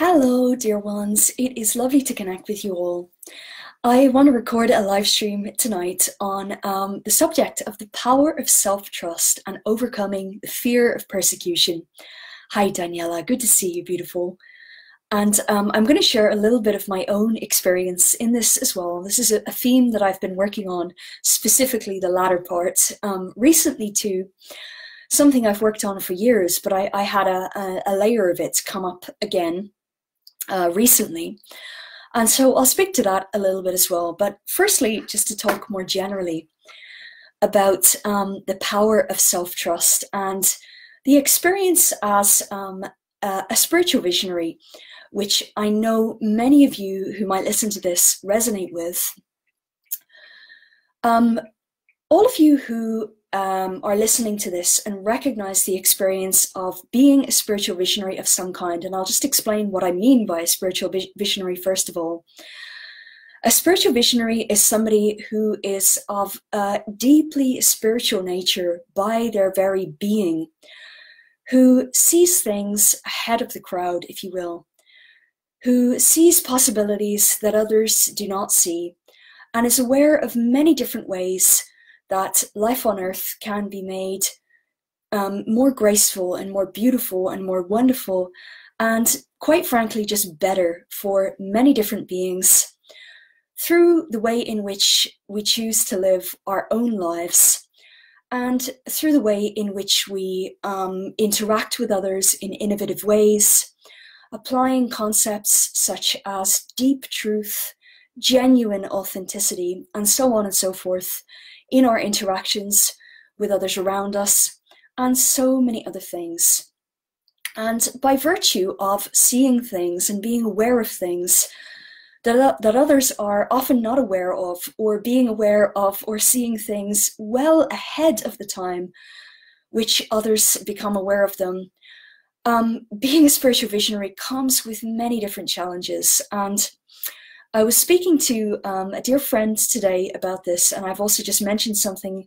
Hello, dear ones. It is lovely to connect with you all. I want to record a live stream tonight on the subject of the power of self-trust and overcoming the fear of persecution. Hi, Daniela. Good to see you, beautiful. And I'm going to share a little bit of my own experience in this as well. This is a theme that I've been working on, specifically the latter part, recently too. Something I've worked on for years, but I had a layer of it come up again recently. And so I'll speak to that a little bit as well. But firstly, just to talk more generally about the power of self-trust and the experience as a spiritual visionary, which I know many of you who might listen to this resonate with. All of you who are listening to this and recognize the experience of being a spiritual visionary of some kind, and I'll just explain what I mean by a spiritual visionary first of all. A spiritual visionary is somebody who is of a deeply spiritual nature by their very being, who sees things ahead of the crowd, if you will, who sees possibilities that others do not see, and is aware of many different ways that life on earth can be made more graceful and more beautiful and more wonderful, and quite frankly, just better for many different beings through the way in which we choose to live our own lives and through the way in which we interact with others in innovative ways, applying concepts such as deep truth, genuine authenticity, and so on and so forth in our interactions with others around us, and so many other things. And by virtue of seeing things and being aware of things that others are often not aware of, or being aware of or seeing things well ahead of the time which others become aware of them, being a spiritual visionary comes with many different challenges. And I was speaking to a dear friend today about this, and I've also just mentioned something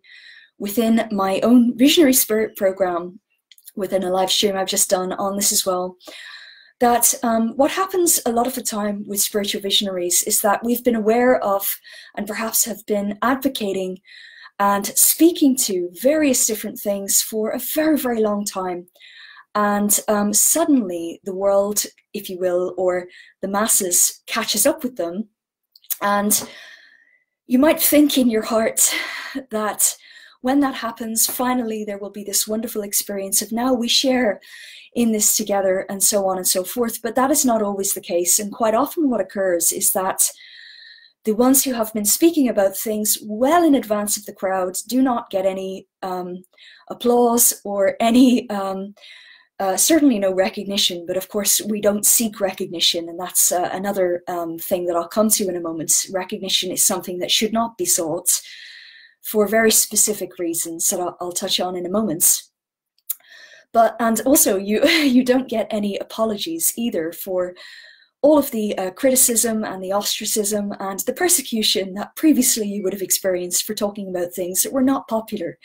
within my own Visionary Spirit program, within a live stream I've just done on this as well, that what happens a lot of the time with spiritual visionaries is that we've been aware of and perhaps have been advocating and speaking to various different things for a very, very long time. And suddenly the world, if you will, or the masses catches up with them. And you might think in your heart that when that happens, finally there will be this wonderful experience of now we share in this together and so on and so forth. But that is not always the case. And quite often what occurs is that the ones who have been speaking about things well in advance of the crowd do not get any applause or any certainly no recognition, but of course we don't seek recognition, and that's another thing that I'll come to in a moment. Recognition is something that should not be sought for very specific reasons that I'll touch on in a moment. And also you don't get any apologies either for all of the criticism and the ostracism and the persecution that previously you would have experienced for talking about things that were not popular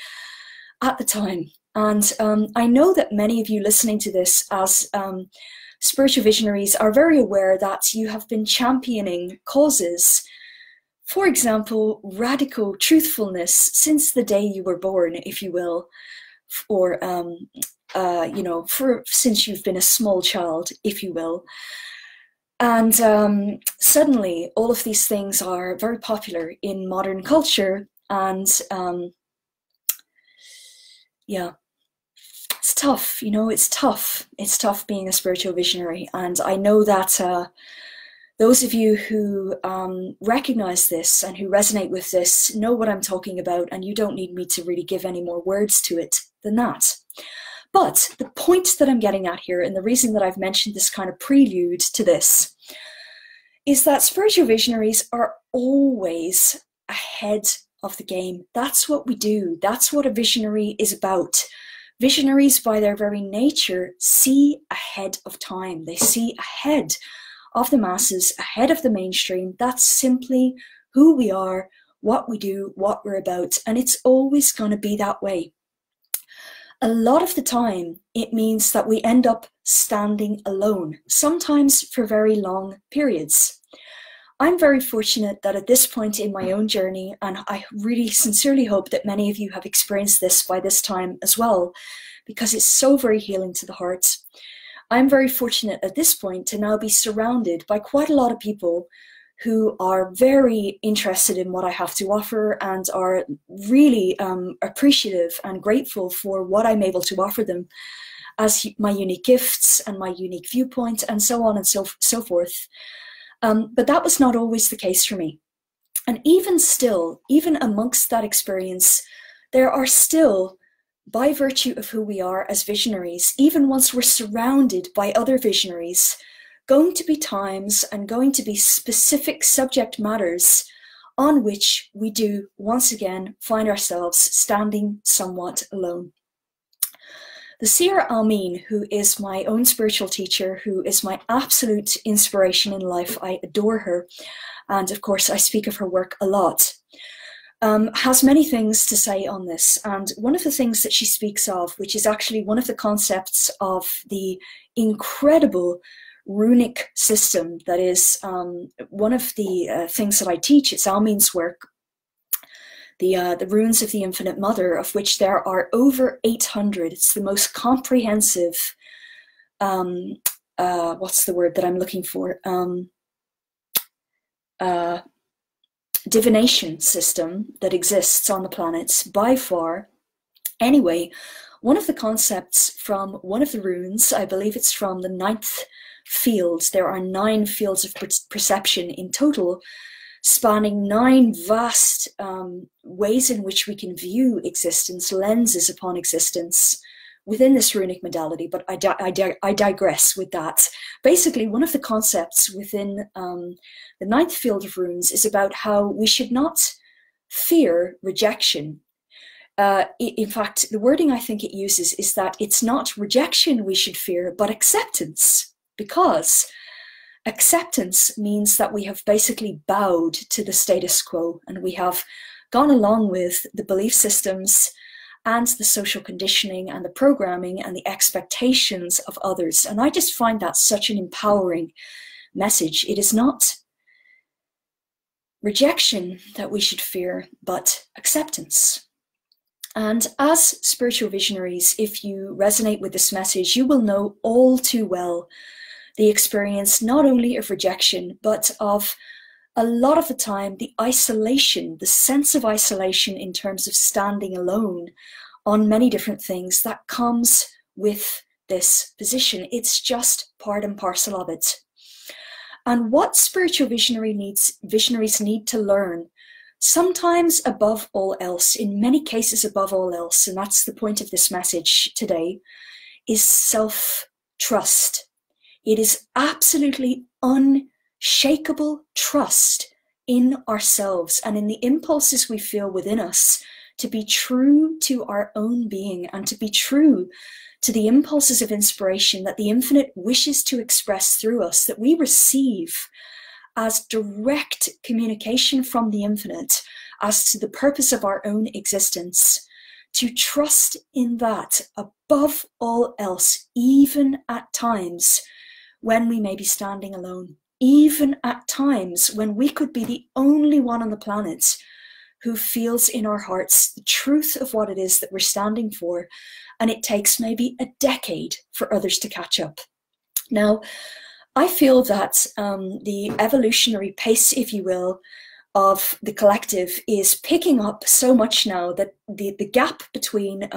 at the time. And I know that many of you listening to this as spiritual visionaries are very aware that you have been championing causes, for example, radical truthfulness since the day you were born, if you will, or, since you've been a small child, if you will. And suddenly all of these things are very popular in modern culture, and yeah. It's tough, it's tough. It's tough being a spiritual visionary. And I know that those of you who recognize this and who resonate with this know what I'm talking about, and you don't need me to really give any more words to it than that. But the point that I'm getting at here, and the reason that I've mentioned this kind of prelude to this, is that spiritual visionaries are always ahead of the game. That's what we do. That's what a visionary is about. Visionaries, by their very nature, see ahead of time. They see ahead of the masses, ahead of the mainstream. That's simply who we are, what we do, what we're about, and it's always going to be that way. A lot of the time, it means that we end up standing alone, sometimes for very long periods. I'm very fortunate that at this point in my own journey, and I really sincerely hope that many of you have experienced this by this time as well, because it's so very healing to the heart. I'm very fortunate at this point to now be surrounded by quite a lot of people who are very interested in what I have to offer and are really appreciative and grateful for what I'm able to offer them as my unique gifts and my unique viewpoint and so on and so forth. But that was not always the case for me. And even still, even amongst that experience, there are still, by virtue of who we are as visionaries, even once we're surrounded by other visionaries, going to be times and going to be specific subject matters on which we do once again find ourselves standing somewhat alone. The Seer Almeen, who is my own spiritual teacher, who is my absolute inspiration in life, I adore her, and of course I speak of her work a lot, has many things to say on this. And one of the things that she speaks of, which is actually one of the concepts of the incredible runic system that is one of the things that I teach, it's Almeen's work, the runes of the Infinite Mother, of which there are over 800. It's the most comprehensive, what's the word that I'm looking for? Divination system that exists on the planet by far. Anyway, one of the concepts from one of the runes, I believe it's from the 9th field. There are 9 fields of perception in total, spanning 9 vast ways in which we can view existence, lenses upon existence within this runic modality, but I digress with that. Basically, one of the concepts within the 9th field of runes is about how we should not fear rejection. In fact, the wording I think it uses is that it's not rejection we should fear, but acceptance, because acceptance means that we have basically bowed to the status quo and we have gone along with the belief systems and the social conditioning and the programming and the expectations of others. And I just find that such an empowering message. It is not rejection that we should fear, but acceptance. And as spiritual visionaries, if you resonate with this message, you will know all too well the experience not only of rejection, but of a lot of the time the isolation, the sense of isolation in terms of standing alone on many different things that comes with this position. It's just part and parcel of it. And what spiritual visionaries need to learn, sometimes above all else, in many cases above all else, and that's the point of this message today, is self-trust. It is absolutely unshakable trust in ourselves and in the impulses we feel within us to be true to our own being and to be true to the impulses of inspiration that the infinite wishes to express through us, that we receive as direct communication from the infinite as to the purpose of our own existence. To trust in that above all else, even at times when we may be standing alone, even at times when we could be the only one on the planet who feels in our hearts the truth of what it is that we're standing for, and it takes maybe a decade for others to catch up. Now, I feel that the evolutionary pace, if you will, of the collective is picking up so much now that the gap between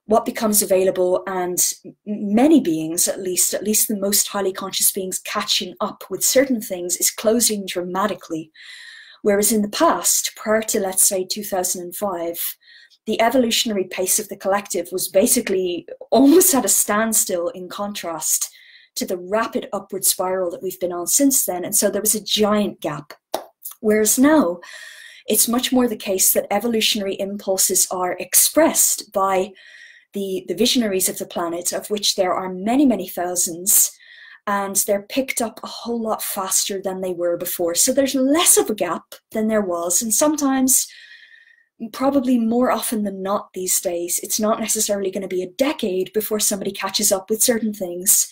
what becomes available and many beings, at least the most highly conscious beings catching up with certain things, is closing dramatically. Whereas in the past, prior to, let's say, 2005, the evolutionary pace of the collective was basically almost at a standstill in contrast to the rapid upward spiral that we've been on since then. And so there was a giant gap. Whereas now, it's much more the case that evolutionary impulses are expressed by the visionaries of the planet, of which there are many, many thousands, and they're picked up a whole lot faster than they were before. So there's less of a gap than there was, and sometimes probably more often than not these days, it's not necessarily going to be a decade before somebody catches up with certain things.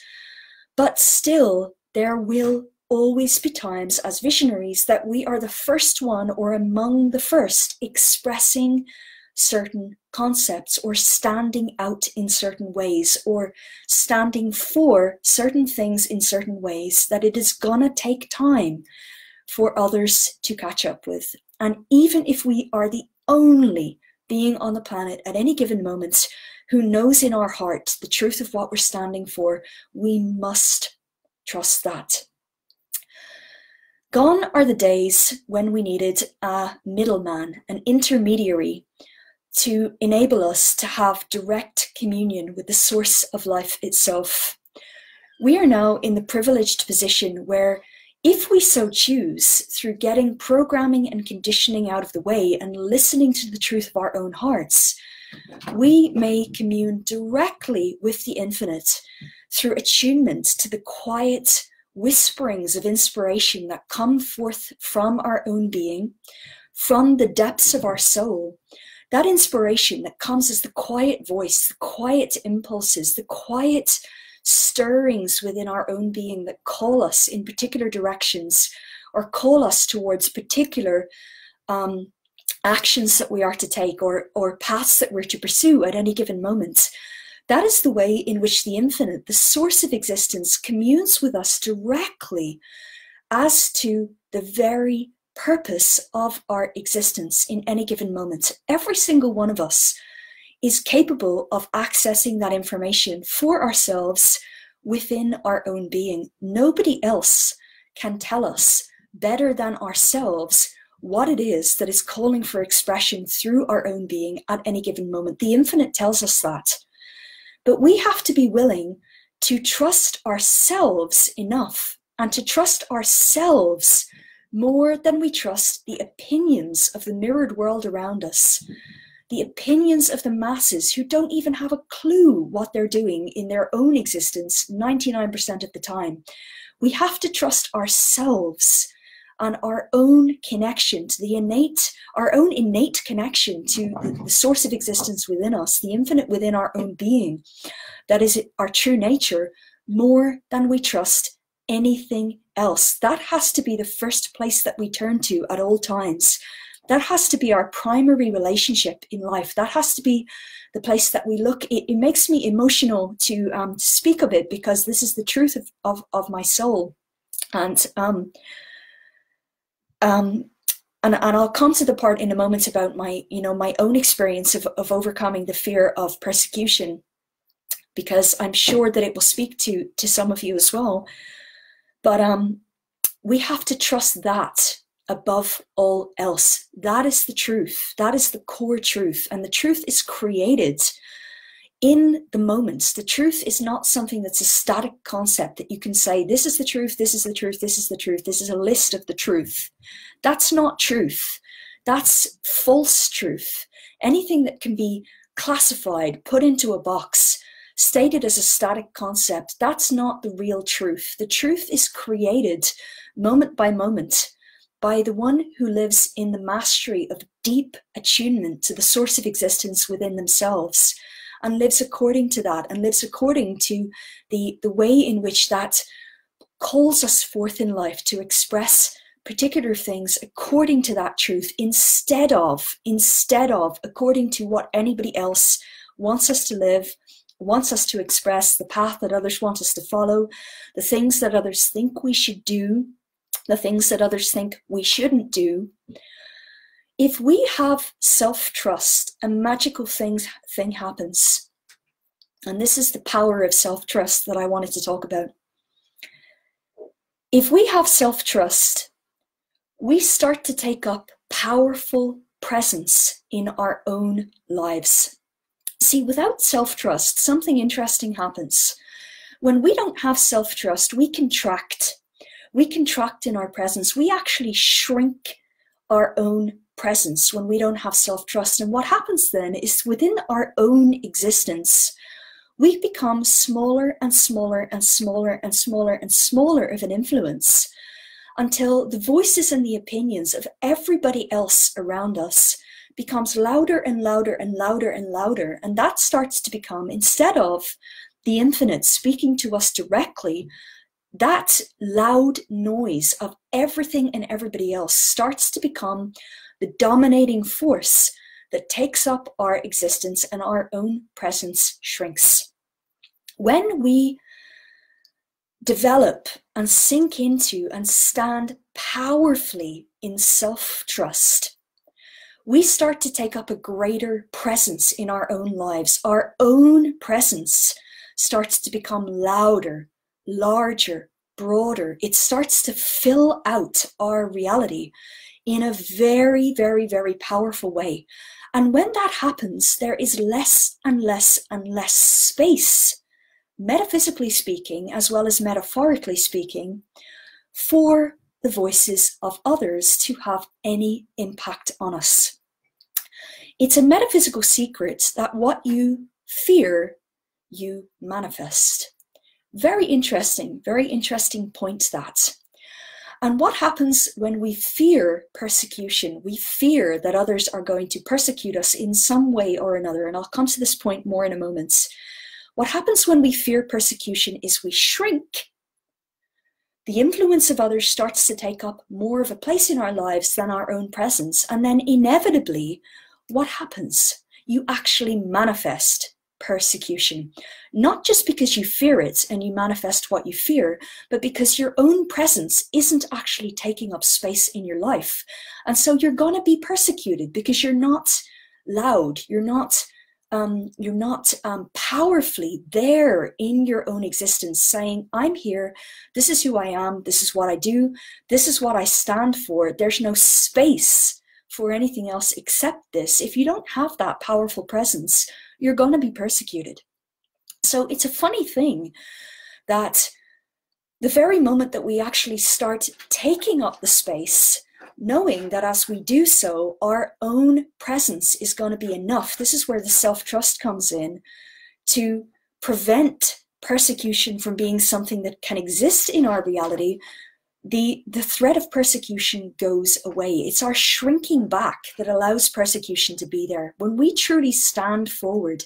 But still, there will always be times as visionaries that we are the first one or among the first expressing certain concepts or standing out in certain ways or standing for certain things in certain ways that it is gonna take time for others to catch up with. And even if we are the only being on the planet at any given moment who knows in our heart the truth of what we're standing for, we must trust that. Gone are the days when we needed a middleman, an intermediary, to enable us to have direct communion with the source of life itself. We are now in the privileged position where, if we so choose, through getting programming and conditioning out of the way and listening to the truth of our own hearts, we may commune directly with the infinite through attunement to the quiet whisperings of inspiration that come forth from our own being, from the depths of our soul. That inspiration that comes as the quiet voice, the quiet impulses, the quiet stirrings within our own being that call us in particular directions or call us towards particular actions that we are to take or paths that we're to pursue at any given moment. That is the way in which the infinite, the source of existence, communes with us directly as to the very purpose of our existence in any given moment. Every single one of us is capable of accessing that information for ourselves within our own being. Nobody else can tell us better than ourselves what it is that is calling for expression through our own being at any given moment. The infinite tells us that. But we have to be willing to trust ourselves enough and to trust ourselves more than we trust the opinions of the mirrored world around us, the opinions of the masses who don't even have a clue what they're doing in their own existence 99% of the time. We have to trust ourselves and our own connection to our own innate connection to the source of existence within us, the infinite within our own being, that is our true nature, more than we trust anything else. That has to be the first place that we turn to at all times. That has to be our primary relationship in life. That has to be the place that we look. It makes me emotional to speak of it, because this is the truth of my soul. And I'll come to the part in a moment about my own experience of overcoming the fear of persecution, because I'm sure that it will speak to some of you as well. But we have to trust that above all else. That is the truth. That is the core truth. And the truth is created in the moments. The truth is not something that's a static concept that you can say, this is the truth, this is the truth, this is the truth, this is a list of the truth. That's not truth. That's false truth. Anything that can be classified, put into a box, stated as a static concept, that's not the real truth. The truth is created moment by moment by the one who lives in the mastery of deep attunement to the source of existence within themselves, and lives according to that, and lives according to the way in which that calls us forth in life to express particular things according to that truth, instead of according to what anybody else wants us to live, wants us to express, the path that others want us to follow, the things that others think we should do, the things that others think we shouldn't do. If we have self-trust, a magical thing happens. And this is the power of self-trust that I wanted to talk about. If we have self-trust, we start to take up powerful presence in our own lives. See, without self-trust, something interesting happens. When we don't have self-trust, we contract. We contract in our presence. We actually shrink our own presence when we don't have self-trust. And what happens then is, within our own existence, we become smaller and smaller and smaller and smaller and smaller of an influence, until the voices and the opinions of everybody else around us becomes louder and louder and louder and louder. And that starts to become, instead of the infinite speaking to us directly, that loud noise of everything and everybody else starts to become the dominating force that takes up our existence, and our own presence shrinks. When we develop and sink into and stand powerfully in self-trust, we start to take up a greater presence in our own lives. Our own presence starts to become louder, larger, broader. It starts to fill out our reality in a very, very, very powerful way. And when that happens, there is less and less and less space, metaphysically speaking, as well as metaphorically speaking, for the voices of others to have any impact on us. It's a metaphysical secret that what you fear, you manifest. Very interesting point that. And what happens when we fear persecution? We fear that others are going to persecute us in some way or another, and I'll come to this point more in a moment. What happens when we fear persecution is we shrink. The influence of others starts to take up more of a place in our lives than our own presence. And then inevitably, what happens? You actually manifest persecution. Not just because you fear it and you manifest what you fear, but because your own presence isn't actually taking up space in your life. And so you're going to be persecuted because you're not loud, you're not powerfully there in your own existence saying, I'm here, this is who I am, this is what I do, this is what I stand for. There's no space for anything else except this. If you don't have that powerful presence, you're going to be persecuted. So it's a funny thing that the very moment that we actually start taking up the space, knowing that as we do so, our own presence is going to be enough. This is where the self-trust comes in to prevent persecution from being something that can exist in our reality. The threat of persecution goes away. It's our shrinking back that allows persecution to be there. When we truly stand forward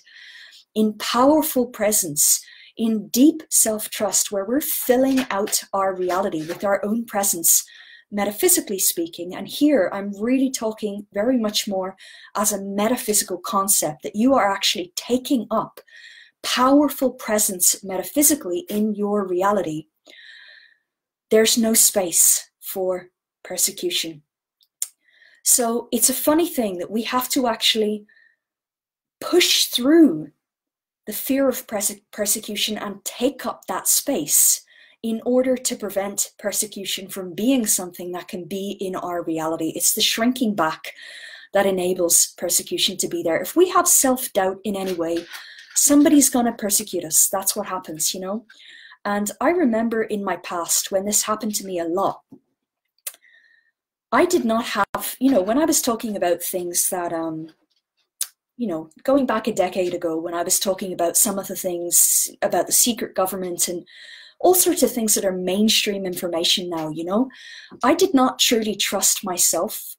in powerful presence, in deep self-trust, where we're filling out our reality with our own presence, metaphysically speaking, and here I'm really talking very much more as a metaphysical concept, that you are actually taking up powerful presence metaphysically in your reality, there's no space for persecution. So it's a funny thing that we have to actually push through the fear of persecution and take up that space in order to prevent persecution from being something that can be in our reality. It's the shrinking back that enables persecution to be there. If we have self-doubt in any way, somebody's going to persecute us. That's what happens, you know? And I remember in my past when this happened to me a lot, I did not have, you know, when I was talking about things that, you know, going back a decade ago, when I was talking about some of the things about the secret government and all sorts of things that are mainstream information now, you know, I did not truly trust myself.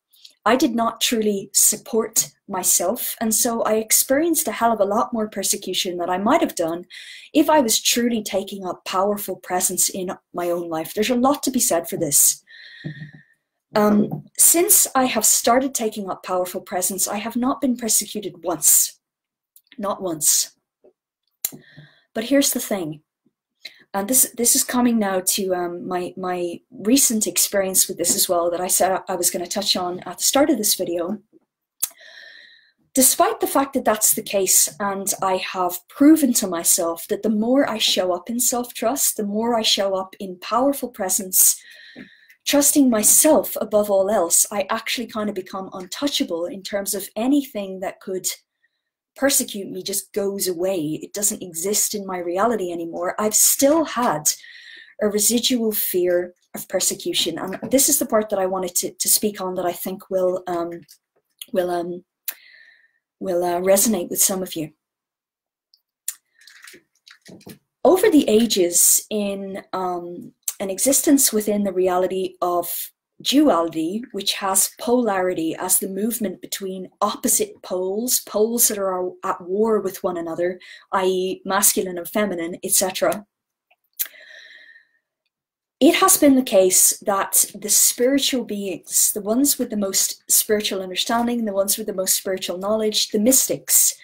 I did not truly support myself. And so I experienced a hell of a lot more persecution than I might have done if I was truly taking up powerful presence in my own life. There's a lot to be said for this. Since I have started taking up powerful presence, I have not been persecuted once. Not once. But here's the thing. And this is coming now to my recent experience with this as well, that I said I was going to touch on at the start of this video. Despite the fact that that's the case, and I have proven to myself that the more I show up in self-trust, the more I show up in powerful presence, trusting myself above all else, I actually kind of become untouchable in terms of anything that could persecute me just goes away. It doesn't exist in my reality anymore. I've still had a residual fear of persecution. And this is the part that I wanted to speak on that I think will resonate with some of you. Over the ages, in an existence within the reality of duality, which has polarity as the movement between opposite poles, poles that are at war with one another, i.e. masculine and feminine, etc. It has been the case that the spiritual beings, the ones with the most spiritual understanding, the ones with the most spiritual knowledge, the mystics,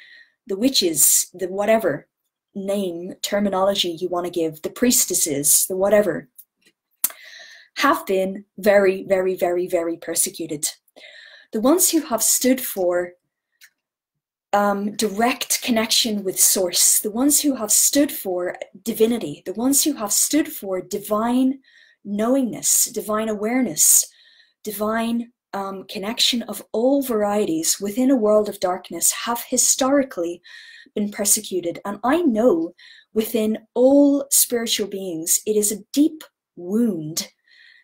the witches, the whatever name, terminology you want to give, the priestesses, the whatever, have been very, very, very, very persecuted. The ones who have stood for direct connection with source, the ones who have stood for divinity, the ones who have stood for divine knowingness, divine awareness, divine connection of all varieties within a world of darkness have historically been persecuted. And I know within all spiritual beings, it is a deep wound,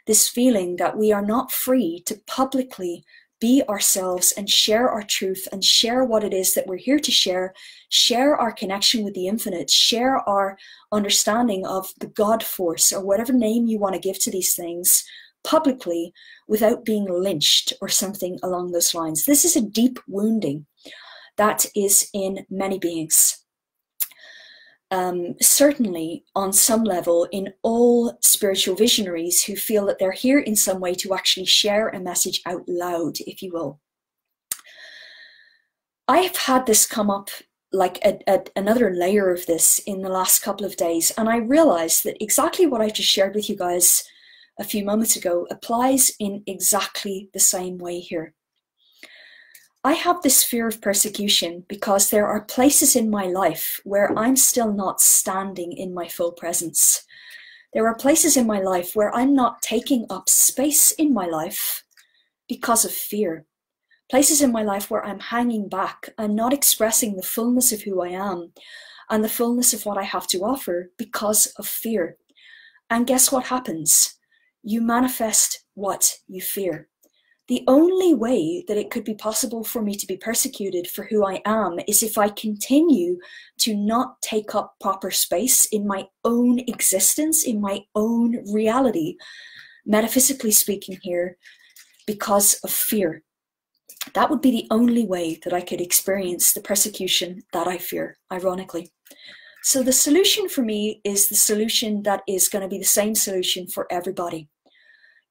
this feeling that we are not free to publicly be ourselves and share our truth and share what it is that we're here to share our connection with the infinite, share our understanding of the God force or whatever name you want to give to these things publicly without being lynched or something along those lines. This is a deep wounding that is in many beings. Certainly on some level in all spiritual visionaries who feel that they're here in some way to actually share a message out loud, if you will. I have had this come up like another layer of this in the last couple of days, and I realized that exactly what I just shared with you guys a few moments ago applies in exactly the same way here. I have this fear of persecution because there are places in my life where I'm still not standing in my full presence. There are places in my life where I'm not taking up space in my life because of fear. Places in my life where I'm hanging back and not expressing the fullness of who I am and the fullness of what I have to offer because of fear. And guess what happens? You manifest what you fear. The only way that it could be possible for me to be persecuted for who I am is if I continue to not take up proper space in my own existence, in my own reality, metaphysically speaking here, because of fear. That would be the only way that I could experience the persecution that I fear, ironically. So the solution for me is the solution that is going to be the same solution for everybody.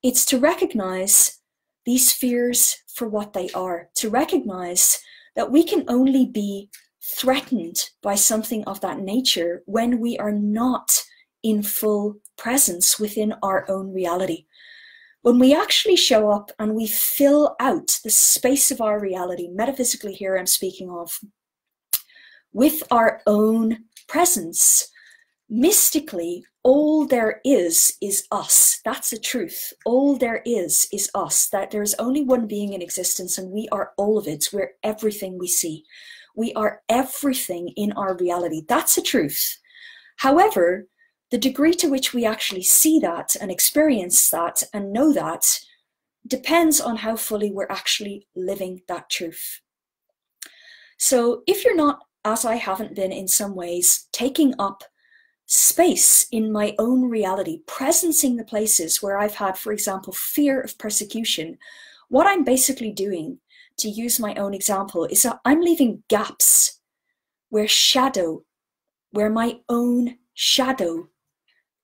It's to recognize these fears for what they are, to recognize that we can only be threatened by something of that nature when we are not in full presence within our own reality. When we actually show up and we fill out the space of our reality, metaphysically here I'm speaking of, with our own presence, mystically, all there is us. That's the truth. All there is us. That there is only one being in existence and we are all of it. We're everything we see. We are everything in our reality. That's the truth. However, the degree to which we actually see that and experience that and know that depends on how fully we're actually living that truth. So if you're not, as I haven't been in some ways, taking up space in my own reality, presencing the places where I've had, for example, fear of persecution, what I'm basically doing, to use my own example, is that I'm leaving gaps where my own shadow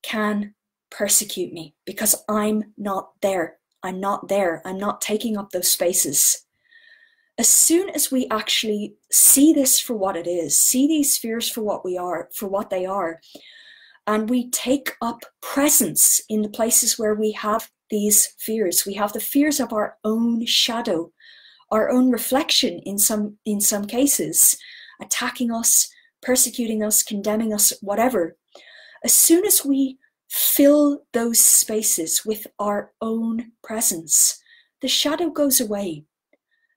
can persecute me because I'm not there. I'm not there. I'm not taking up those spaces. As soon as we actually see this for what it is, see these fears for what they are, and we take up presence in the places where we have these fears, we have the fears of our own shadow, our own reflection in some cases, attacking us, persecuting us, condemning us, whatever. As soon as we fill those spaces with our own presence, the shadow goes away.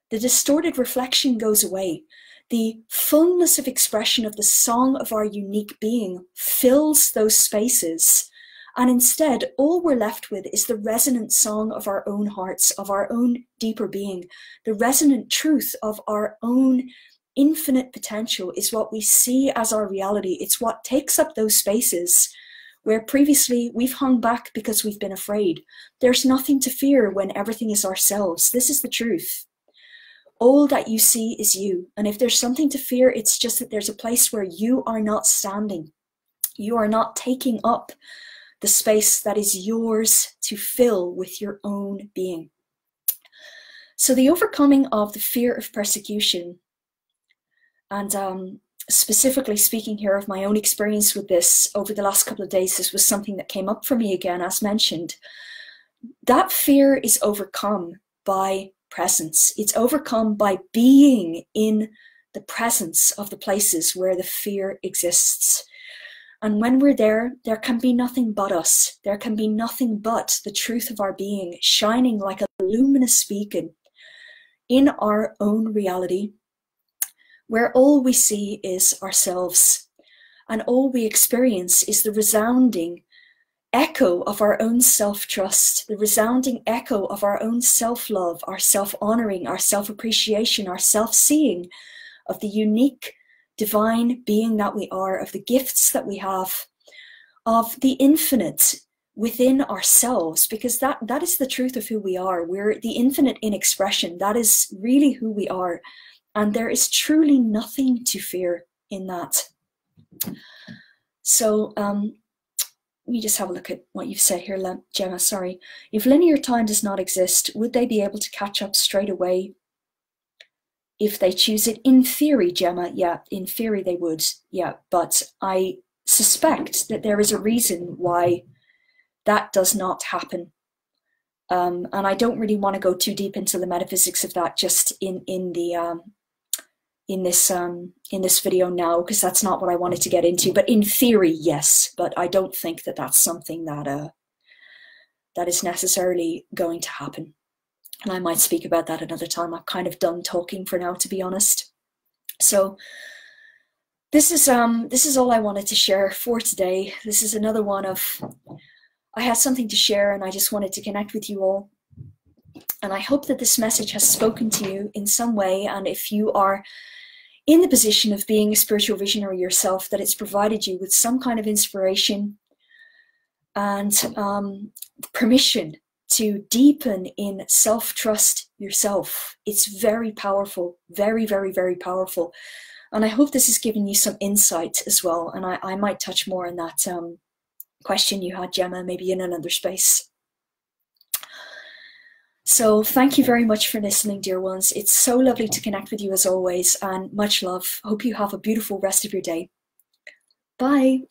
The distorted reflection goes away. The fullness of expression of the song of our unique being fills those spaces. And instead, all we're left with is the resonant song of our own hearts, of our own deeper being. The resonant truth of our own infinite potential is what we see as our reality. It's what takes up those spaces where previously we've hung back because we've been afraid. There's nothing to fear when everything is ourselves. This is the truth. All that you see is you. And if there's something to fear, it's just that there's a place where you are not standing. You are not taking up the space that is yours to fill with your own being. So the overcoming of the fear of persecution, and specifically speaking here of my own experience with this over the last couple of days, this was something that came up for me again, as mentioned. That fear is overcome by presence. It's overcome by being in the presence of the places where the fear exists. And when we're there, there can be nothing but us. There can be nothing but the truth of our being shining like a luminous beacon in our own reality, where all we see is ourselves, and all we experience is the resounding echo of our own self-trust, the resounding echo of our own self-love, our self-honoring, our self-appreciation, our self-seeing of the unique divine being that we are, of the gifts that we have, of the infinite within ourselves, because that is the truth of who we are. We're the infinite in expression. That is really who we are. And there is truly nothing to fear in that. So let me just have a look at what you've said here, Gemma, sorry. If linear time does not exist, would they be able to catch up straight away if they choose it? In theory, Gemma, yeah, in theory they would, yeah. But I suspect that there is a reason why that does not happen. And I don't really want to go too deep into the metaphysics of that just in this video now, because that's not what I wanted to get into. But in theory, yes. But I don't think that that's something that that is necessarily going to happen. And I might speak about that another time. I'm kind of done talking for now, to be honest. So this is all I wanted to share for today. This is another one of, I had something to share and I just wanted to connect with you all. And I hope that this message has spoken to you in some way. And if you are in the position of being a spiritual visionary yourself, that it's provided you with some kind of inspiration and permission to deepen in self-trust yourself. It's very powerful, very, very, very powerful. And I hope this has given you some insight as well. And I might touch more on that question you had, Gemma, maybe in another space. So thank you very much for listening, dear ones. It's so lovely to connect with you as always, and much love. Hope you have a beautiful rest of your day. Bye.